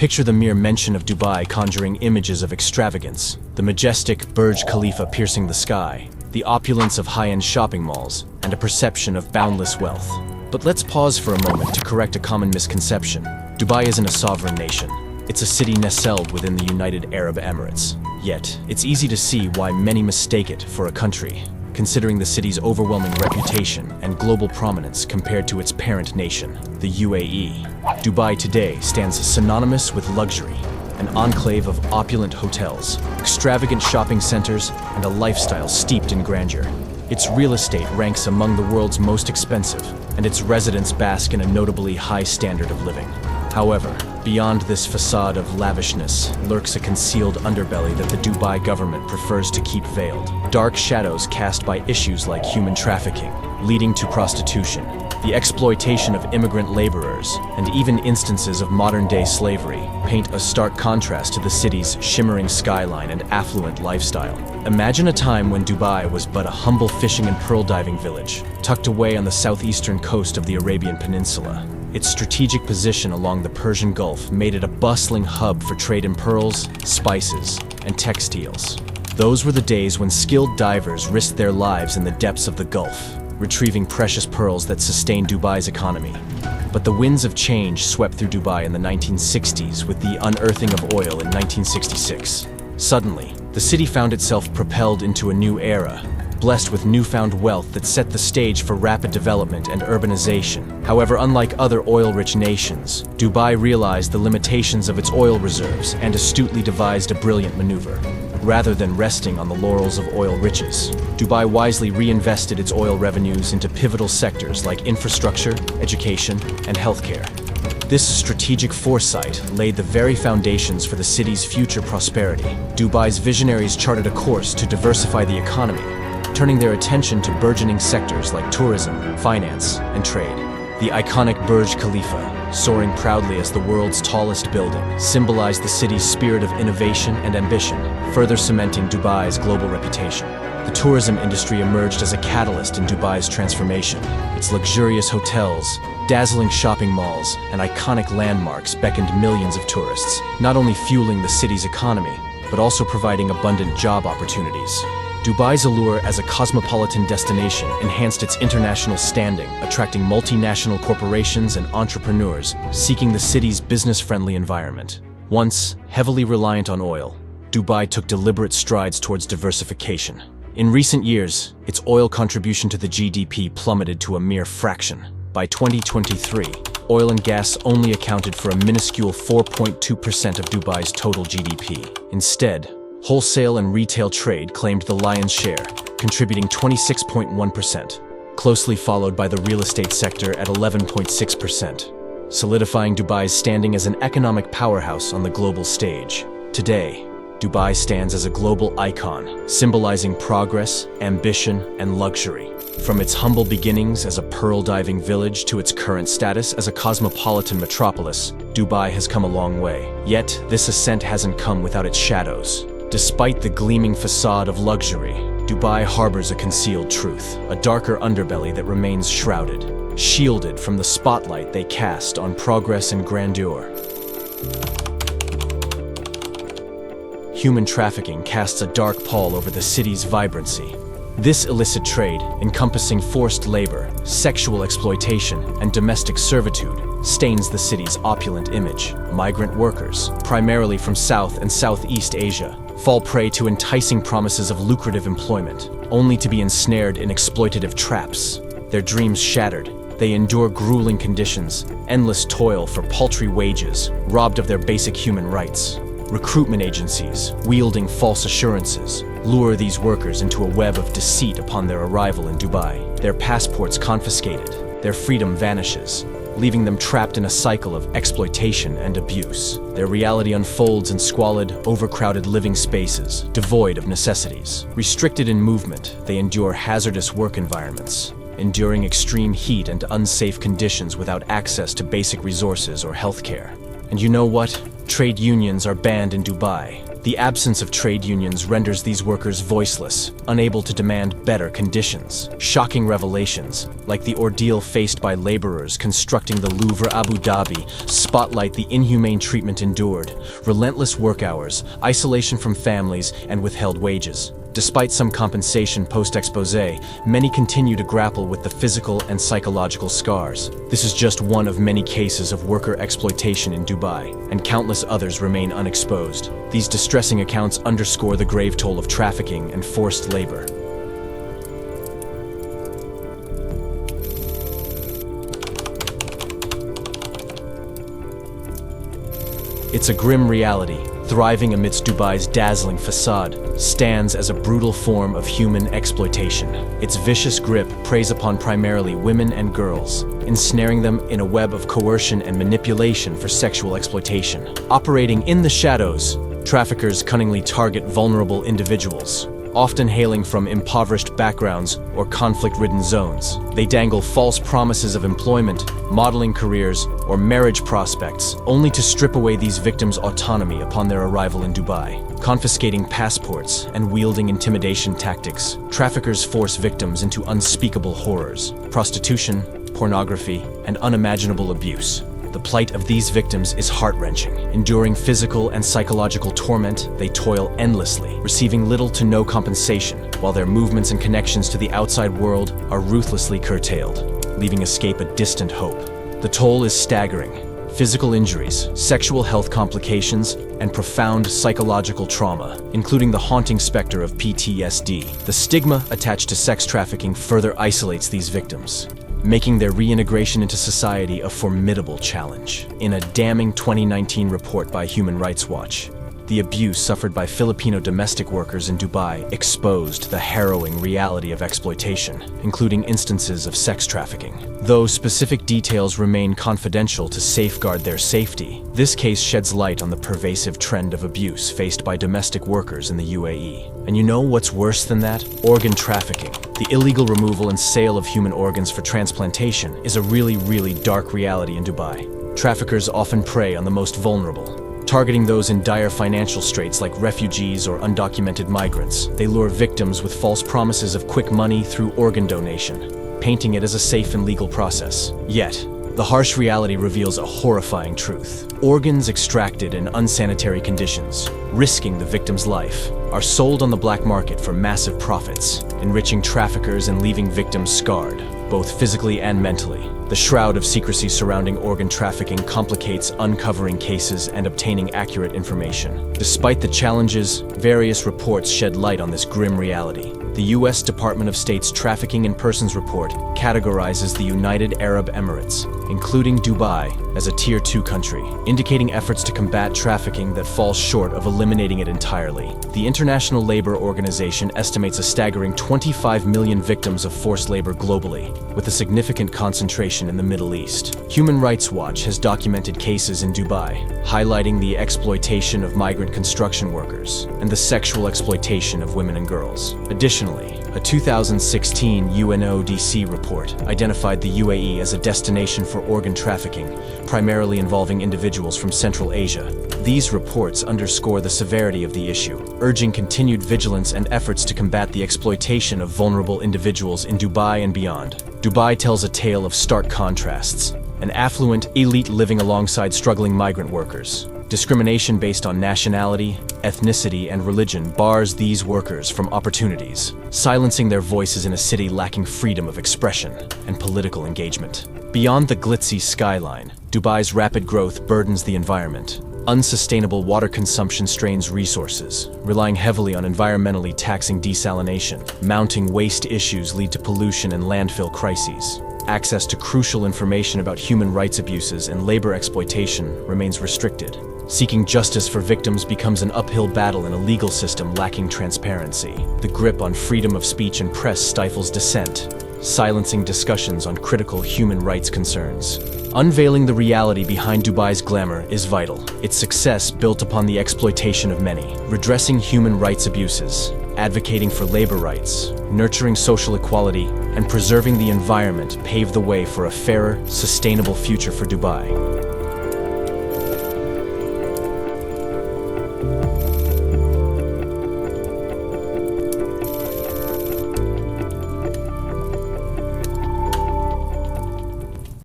Picture the mere mention of Dubai conjuring images of extravagance, the majestic Burj Khalifa piercing the sky, the opulence of high-end shopping malls, and a perception of boundless wealth. But let's pause for a moment to correct a common misconception. Dubai isn't a sovereign nation. It's a city nestled within the United Arab Emirates. Yet, it's easy to see why many mistake it for a country, considering the city's overwhelming reputation and global prominence compared to its parent nation, the UAE. Dubai today stands synonymous with luxury, an enclave of opulent hotels, extravagant shopping centers, and a lifestyle steeped in grandeur. Its real estate ranks among the world's most expensive, and its residents bask in a notably high standard of living. However, beyond this facade of lavishness lurks a concealed underbelly that the Dubai government prefers to keep veiled. Dark shadows cast by issues like human trafficking, leading to prostitution, the exploitation of immigrant laborers, and even instances of modern-day slavery paint a stark contrast to the city's shimmering skyline and affluent lifestyle. Imagine a time when Dubai was but a humble fishing and pearl diving village, tucked away on the southeastern coast of the Arabian Peninsula. Its strategic position along the Persian Gulf made it a bustling hub for trade in pearls, spices, and textiles. Those were the days when skilled divers risked their lives in the depths of the Gulf, retrieving precious pearls that sustained Dubai's economy. But the winds of change swept through Dubai in the 1960s with the unearthing of oil in 1966. Suddenly, the city found itself propelled into a new era, blessed with newfound wealth that set the stage for rapid development and urbanization. However, unlike other oil-rich nations, Dubai realized the limitations of its oil reserves and astutely devised a brilliant maneuver. Rather than resting on the laurels of oil riches, Dubai wisely reinvested its oil revenues into pivotal sectors like infrastructure, education, and healthcare. This strategic foresight laid the very foundations for the city's future prosperity. Dubai's visionaries charted a course to diversify the economy, turning their attention to burgeoning sectors like tourism, finance, and trade. The iconic Burj Khalifa, soaring proudly as the world's tallest building, symbolized the city's spirit of innovation and ambition, further cementing Dubai's global reputation. The tourism industry emerged as a catalyst in Dubai's transformation. Its luxurious hotels, dazzling shopping malls, and iconic landmarks beckoned millions of tourists, not only fueling the city's economy, but also providing abundant job opportunities. Dubai's allure as a cosmopolitan destination enhanced its international standing, attracting multinational corporations and entrepreneurs seeking the city's business-friendly environment. Once heavily reliant on oil, Dubai took deliberate strides towards diversification. In recent years, its oil contribution to the GDP plummeted to a mere fraction. By 2023, oil and gas only accounted for a minuscule 4.2% of Dubai's total GDP. Instead, wholesale and retail trade claimed the lion's share, contributing 26.1%, closely followed by the real estate sector at 11.6%, solidifying Dubai's standing as an economic powerhouse on the global stage. Today, Dubai stands as a global icon, symbolizing progress, ambition, and luxury. From its humble beginnings as a pearl diving village to its current status as a cosmopolitan metropolis, Dubai has come a long way. Yet, this ascent hasn't come without its shadows. Despite the gleaming facade of luxury, Dubai harbors a concealed truth, a darker underbelly that remains shrouded, shielded from the spotlight they cast on progress and grandeur. Human trafficking casts a dark pall over the city's vibrancy. This illicit trade, encompassing forced labor, sexual exploitation, and domestic servitude, stains the city's opulent image. Migrant workers, primarily from South and Southeast Asia, fall prey to enticing promises of lucrative employment, only to be ensnared in exploitative traps. Their dreams shattered, they endure grueling conditions, endless toil for paltry wages, robbed of their basic human rights. Recruitment agencies, wielding false assurances, lure these workers into a web of deceit upon their arrival in Dubai. Their passports confiscated, their freedom vanishes, leaving them trapped in a cycle of exploitation and abuse. Their reality unfolds in squalid, overcrowded living spaces, devoid of necessities. Restricted in movement, they endure hazardous work environments, enduring extreme heat and unsafe conditions without access to basic resources or healthcare. And you know what? Trade unions are banned in Dubai, The absence of trade unions renders these workers voiceless, unable to demand better conditions. Shocking revelations, like the ordeal faced by laborers constructing the Louvre Abu Dhabi, spotlight the inhumane treatment endured, relentless work hours, isolation from families, and withheld wages. Despite some compensation post-expose, many continue to grapple with the physical and psychological scars. This is just one of many cases of worker exploitation in Dubai, and countless others remain unexposed. These distressing accounts underscore the grave toll of trafficking and forced labor. It's a grim reality. Thriving amidst Dubai's dazzling facade, stands as a brutal form of human exploitation. Its vicious grip preys upon primarily women and girls, ensnaring them in a web of coercion and manipulation for sexual exploitation. Operating in the shadows, traffickers cunningly target vulnerable individuals, often hailing from impoverished backgrounds or conflict-ridden zones. They dangle false promises of employment, modeling careers, or marriage prospects, only to strip away these victims' autonomy upon their arrival in Dubai. Confiscating passports and wielding intimidation tactics, traffickers force victims into unspeakable horrors: prostitution, pornography, and unimaginable abuse. The plight of these victims is heart-wrenching. Enduring physical and psychological torment, they toil endlessly, receiving little to no compensation, while their movements and connections to the outside world are ruthlessly curtailed, leaving escape a distant hope. The toll is staggering. Physical injuries, sexual health complications, and profound psychological trauma, including the haunting specter of PTSD. The stigma attached to sex trafficking further isolates these victims, making their reintegration into society a formidable challenge. In a damning 2019 report by Human Rights Watch, the abuse suffered by Filipino domestic workers in Dubai exposed the harrowing reality of exploitation, including instances of sex trafficking. Though specific details remain confidential to safeguard their safety, this case sheds light on the pervasive trend of abuse faced by domestic workers in the UAE. And you know what's worse than that? Organ trafficking. The illegal removal and sale of human organs for transplantation is a really dark reality in Dubai. Traffickers often prey on the most vulnerable, targeting those in dire financial straits like refugees or undocumented migrants. They lure victims with false promises of quick money through organ donation, painting it as a safe and legal process. Yet, the harsh reality reveals a horrifying truth. Organs extracted in unsanitary conditions, risking the victim's life, are sold on the black market for massive profits, enriching traffickers and leaving victims scarred, both physically and mentally. The shroud of secrecy surrounding organ trafficking complicates uncovering cases and obtaining accurate information. Despite the challenges, various reports shed light on this grim reality. The U.S. Department of State's Trafficking in Persons report categorizes the United Arab Emirates, including Dubai, as a Tier 2 country, indicating efforts to combat trafficking that fall short of eliminating it entirely. The International Labor Organization estimates a staggering 25 million victims of forced labor globally, with a significant concentration in the Middle East. Human Rights Watch has documented cases in Dubai, highlighting the exploitation of migrant construction workers and the sexual exploitation of women and girls. Additionally, a 2016 UNODC report identified the UAE as a destination for organ trafficking, primarily involving individuals from Central Asia. These reports underscore the severity of the issue, urging continued vigilance and efforts to combat the exploitation of vulnerable individuals in Dubai and beyond. Dubai tells a tale of stark contrasts: an affluent elite living alongside struggling migrant workers. Discrimination based on nationality, ethnicity, and religion bars these workers from opportunities, silencing their voices in a city lacking freedom of expression and political engagement. Beyond the glitzy skyline, Dubai's rapid growth burdens the environment. Unsustainable water consumption strains resources, relying heavily on environmentally taxing desalination. Mounting waste issues lead to pollution and landfill crises. Access to crucial information about human rights abuses and labor exploitation remains restricted. Seeking justice for victims becomes an uphill battle in a legal system lacking transparency. The grip on freedom of speech and press stifles dissent, silencing discussions on critical human rights concerns. Unveiling the reality behind Dubai's glamour is vital. Its success built upon the exploitation of many. Redressing human rights abuses, advocating for labor rights, nurturing social equality, and preserving the environment pave the way for a fairer, sustainable future for Dubai.